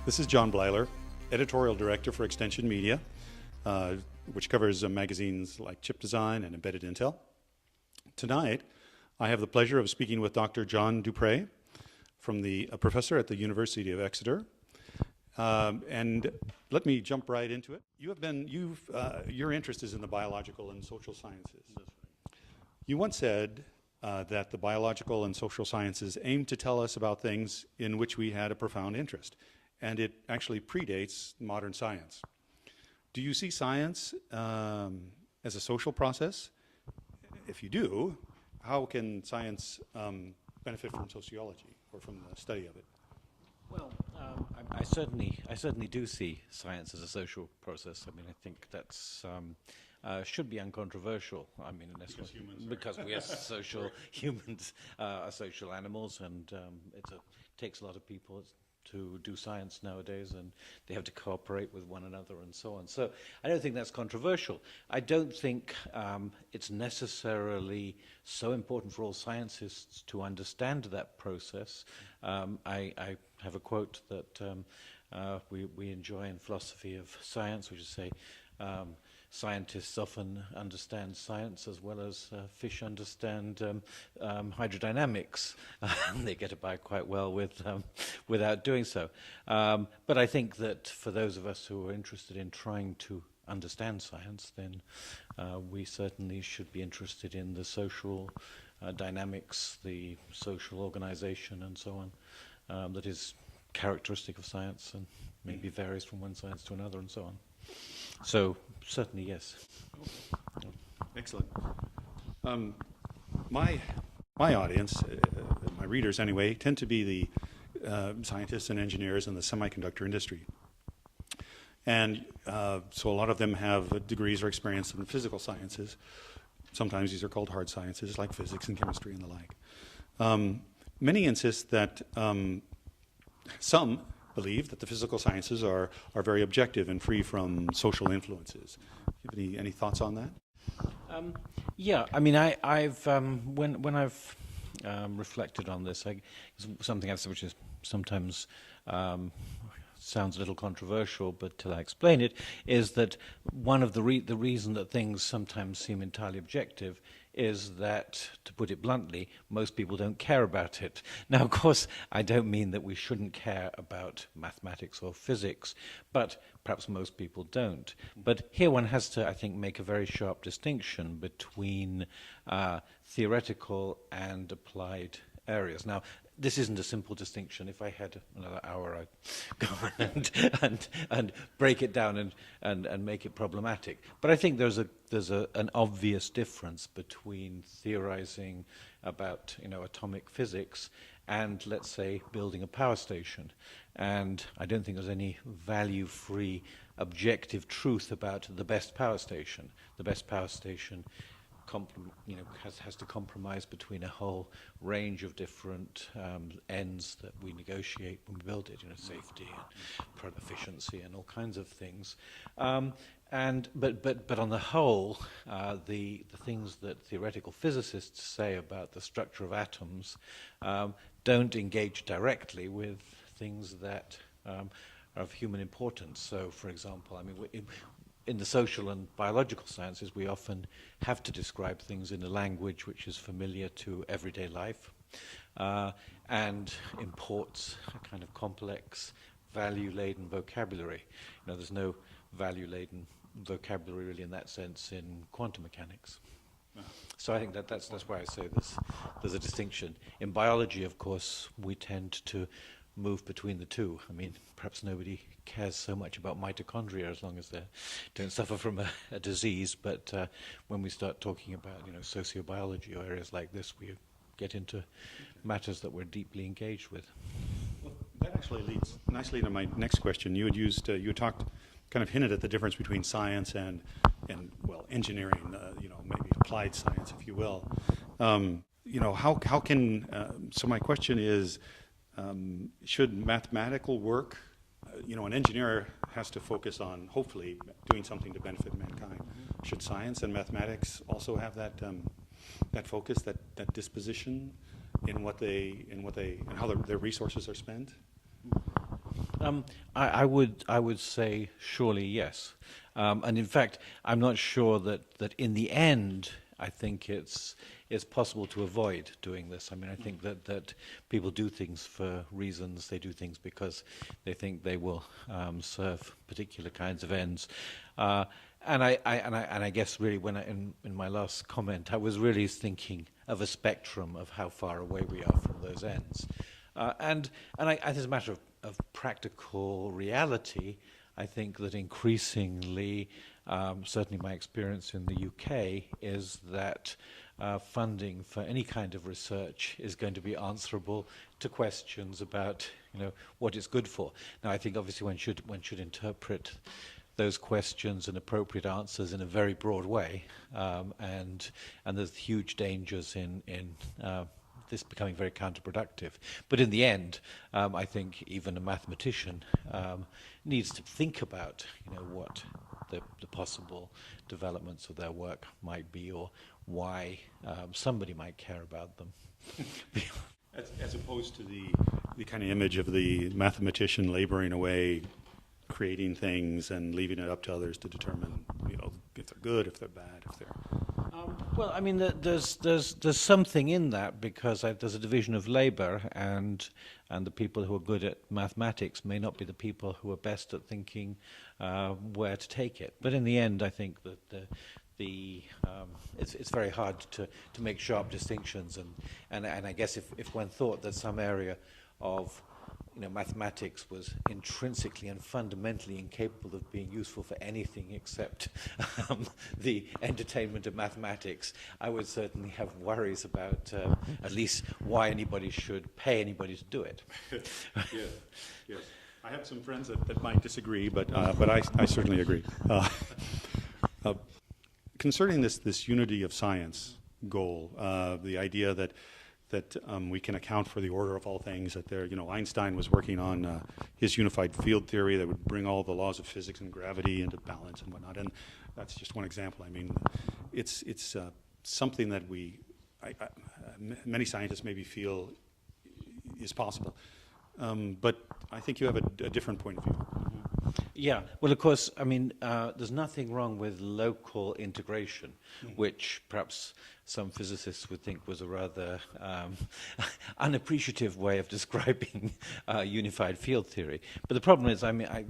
This is John Blyler, Editorial Director for Extension Media, which covers magazines like Chip Design and Embedded Intel. Tonight, I have the pleasure of speaking with Dr. John Dupre, a professor at the University of Exeter. And let me jump right into it. Your interest is in the biological and social sciences. You once said that the biological and social sciences aim to tell us about things in which we had a profound interest, and it actually predates modern science. Do you see science as a social process? If you do, how can science benefit from sociology or from the study of it? Well, I certainly do see science as a social process. I mean, I think that's should be uncontroversial. I mean, because we are social humans are social animals, and it takes a lot of people to do science nowadays, and they have to cooperate with one another and so on. So I don't think that's controversial. I don't think it's necessarily so important for all scientists to understand that process. I have a quote that we enjoy in philosophy of science, which is say, scientists often understand science as well as fish understand hydrodynamics. They get by quite well without doing so. But I think that for those of us who are interested in trying to understand science, then we certainly should be interested in the social dynamics, the social organization and so on, that is characteristic of science and maybe varies from one science to another and so on. So certainly, yes. Excellent. My audience, my readers anyway, tend to be the scientists and engineers in the semiconductor industry. And so a lot of them have degrees or experience in physical sciences. Sometimes these are called hard sciences, like physics and chemistry and the like. Many insist that some believe that the physical sciences are very objective and free from social influences. Do you have any thoughts on that? Yeah, I mean, I've when I've reflected on this, something else which is sometimes sounds a little controversial, but till I explain it, is that one of the reason that things sometimes seem entirely objective is that, to put it bluntly, most people don't care about it. Now, of course, I don't mean that we shouldn't care about mathematics or physics, but perhaps most people don't. But here one has to, I think, make a very sharp distinction between theoretical and applied areas. Now, this isn't a simple distinction. If I had another hour, I'd go on and break it down and make it problematic. But I think there's an obvious difference between theorizing about atomic physics and, let's say, building a power station. And I don't think there's any value-free objective truth about the best power station. The best power station has to compromise between a whole range of different ends that we negotiate when we build it, safety and efficiency and all kinds of things. But on the whole, the things that theoretical physicists say about the structure of atoms don't engage directly with things that are of human importance. So, for example, I mean, in the social and biological sciences, we often have to describe things in a language which is familiar to everyday life and imports a kind of complex, value-laden vocabulary. There's no value-laden vocabulary really in that sense in quantum mechanics. So I think that's why I say there's a distinction. In biology, of course, we tend to move between the two. I mean, perhaps nobody cares so much about mitochondria as long as they don't suffer from a disease, but when we start talking about sociobiology or areas like this, we get into matters that we're deeply engaged with. Well, that actually leads nicely to my next question. You had talked, kind of hinted at the difference between science and engineering, maybe applied science, if you will. How can so my question is, should mathematical work, an engineer has to focus on hopefully doing something to benefit mankind. Should science and mathematics also have that focus, that disposition in what they and how their resources are spent? I would say surely yes, and in fact, I'm not sure that in the end, I think it's possible to avoid doing this. I mean, I think that people do things for reasons. They do things because they think they will serve particular kinds of ends. And I guess really in my last comment, I was really thinking of a spectrum of how far away we are from those ends. And as a matter of practical reality, I think that increasingly, certainly my experience in the UK, is that funding for any kind of research is going to be answerable to questions about, what it's good for. Now, I think obviously one should interpret those questions and appropriate answers in a very broad way, and there's huge dangers in this becoming very counterproductive. But in the end, I think even a mathematician needs to think about, what the possible developments of their work might be, or why somebody might care about them. As opposed to the kind of image of the mathematician laboring away, creating things and leaving it up to others to determine, if they're good, if they're bad, if they're... Well, I mean, there's something in that, because there's a division of labor, and the people who are good at mathematics may not be the people who are best at thinking where to take it. But in the end, I think that it's very hard to make sharp distinctions, and I guess if one thought that some area of mathematics was intrinsically and fundamentally incapable of being useful for anything except the entertainment of mathematics, I would certainly have worries about at least why anybody should pay anybody to do it. Yes. I have some friends that might disagree, but I certainly agree. Concerning this unity of science goal, the idea that we can account for the order of all things, that Einstein was working on his unified field theory that would bring all the laws of physics and gravity into balance and whatnot, and that's just one example. I mean, it's something that many scientists maybe feel is possible, but I think you have a different point of view. Yeah, well, of course, I mean, there's nothing wrong with local integration, which perhaps some physicists would think was a rather unappreciative way of describing unified field theory. But the problem is, I mean, I'm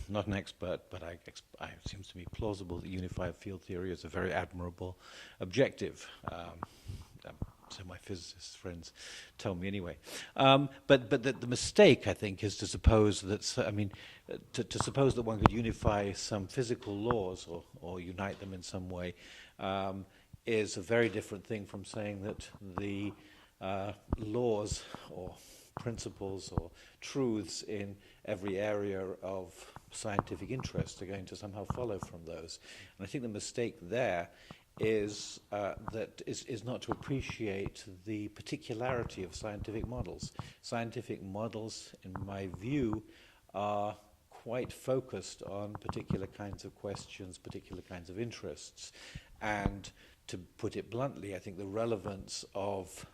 not an expert, but it seems to me plausible that unified field theory is a very admirable objective. So my physicist friends tell me anyway. But the mistake, I think, is to suppose that, to suppose that one could unify some physical laws or unite them in some way is a very different thing from saying that the laws or principles or truths in every area of scientific interest are going to somehow follow from those. And I think the mistake there is not to appreciate the particularity of scientific models. Scientific models, in my view, are quite focused on particular kinds of questions, particular kinds of interests. And to put it bluntly, I think the relevance of,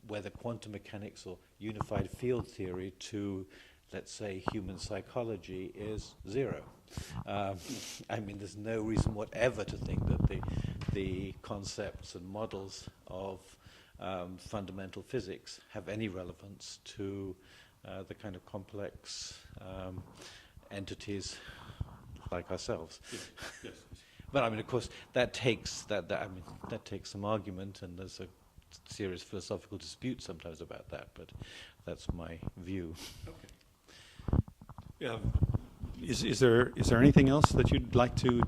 whether quantum mechanics or unified field theory to, let's say, human psychology is zero. I mean, there's no reason whatever to think that the concepts and models of fundamental physics have any relevance to the kind of complex entities like ourselves. Yes. But I mean, of course, that takes some argument, and there's a serious philosophical dispute sometimes about that. But that's my view. Okay. Yeah. Is there anything else that you'd like to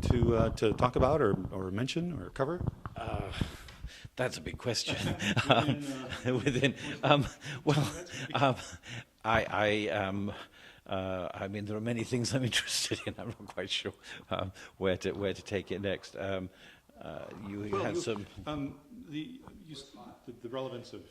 talk about or mention or cover? That's a big question. I mean, there are many things I'm interested in. I'm not quite sure where to take it next. The relevance of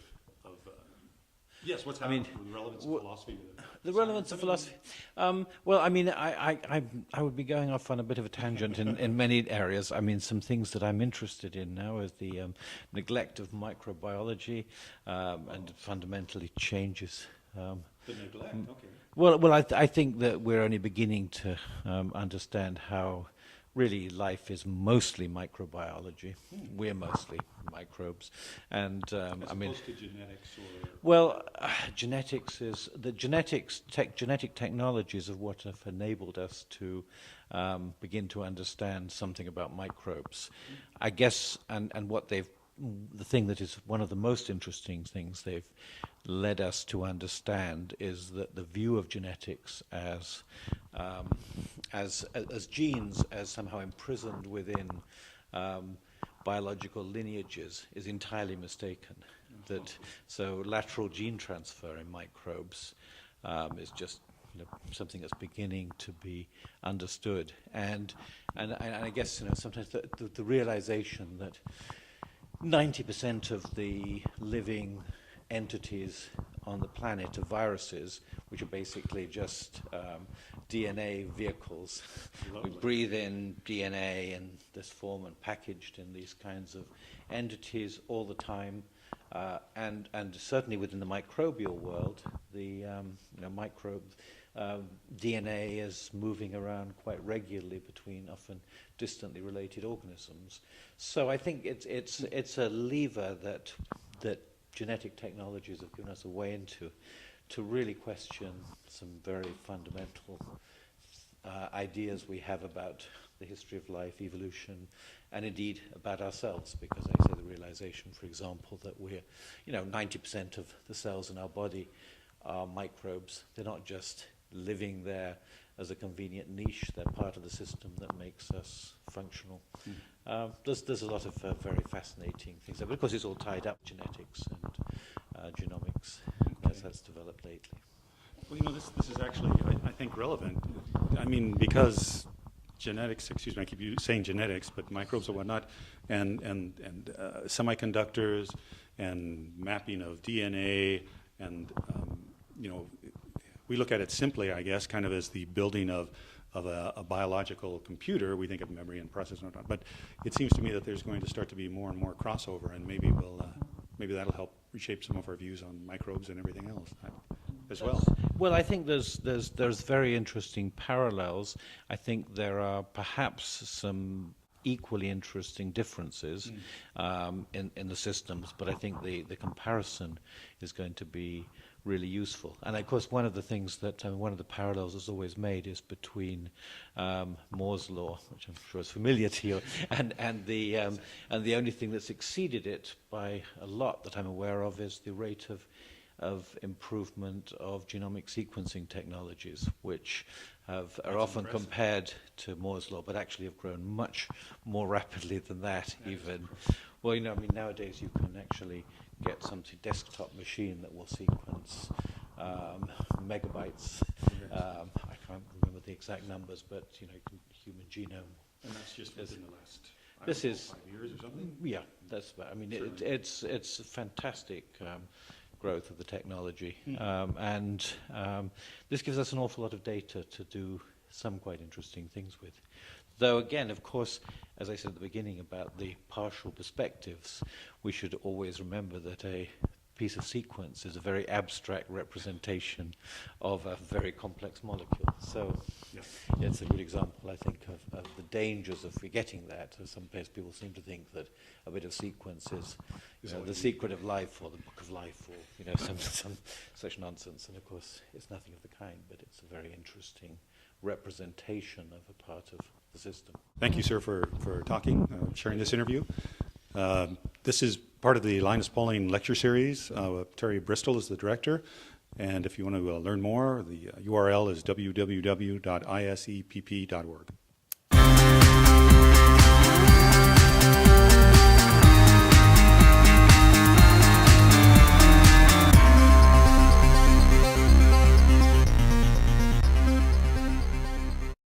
Yes, what's happening with the relevance of philosophy? The relevance of philosophy. Well, I mean, I would be going off on a bit of a tangent in many areas. I mean, some things that I'm interested in now is the neglect of microbiology and fundamentally changes. The neglect, okay. Well, I think that we're only beginning to understand how really life is mostly microbiology. We're mostly microbes, and As opposed to genetics or... Well, genetics is the genetic technologies of what have enabled us to begin to understand something about microbes. I guess, and what the thing that is one of the most interesting things they've led us to understand is that the view of genetics as genes, as somehow imprisoned within biological lineages, is entirely mistaken. So lateral gene transfer in microbes is just something that's beginning to be understood, and I guess sometimes the realization that 90% of the living entities on the planet are viruses, which are basically just DNA vehicles. Lovely. We breathe in DNA in this form and packaged in these kinds of entities all the time. And certainly within the microbial world, the microbe DNA is moving around quite regularly between often distantly related organisms. So I think it's a lever that genetic technologies have given us a way into to really question some very fundamental ideas we have about the history of life, evolution, and indeed about ourselves, because I say the realization, for example, that we're, 90% of the cells in our body are microbes. They're not just living there as a convenient niche. They're part of the system that makes us functional. There's a lot of very fascinating things there, but of course it's all tied up, genetics and genomics, as that's developed lately. Well, this is actually, I think, relevant. I mean, because genetics, I keep saying genetics, but microbes and whatnot, and semiconductors, and mapping of DNA, and, we look at it simply, I guess, kind of as the building of a biological computer. We think of memory and process and whatnot, but it seems to me that there's going to start to be more and more crossover, and maybe that'll help reshape some of our views on microbes and everything else as well. Well, I think there's very interesting parallels. I think there are perhaps some equally interesting differences in the systems, but I think the comparison is going to be really useful. And of course, one of the things that one of the parallels that's always made is between Moore's law, which I'm sure is familiar to you, and the only thing that's exceeded it by a lot that I'm aware of is the rate of improvement of genomic sequencing technologies, which are often compared to Moore's law, but actually have grown much more rapidly than that even. Well, nowadays you can actually get some desktop machine that will sequence megabytes. I can't remember the exact numbers, but human genome. And that's just within the last 5 years or something? Yeah, that's about. I mean, it's fantastic growth of the technology, and this gives us an awful lot of data to do some quite interesting things with. Though again, of course, as I said at the beginning about the partial perspectives, we should always remember that a piece of sequence is a very abstract representation of a very complex molecule. So it's a good example, I think, of the dangers of forgetting that. Some people seem to think that a bit of sequence is the secret of life or the book of life or some such nonsense. And of course, it's nothing of the kind, but it's a very interesting representation of a part of the system. Thank you, sir, for talking, sharing this interview. This is part of the Linus Pauling lecture series. Terry Bristol is the director. And if you want to learn more, the URL is www.isepp.org.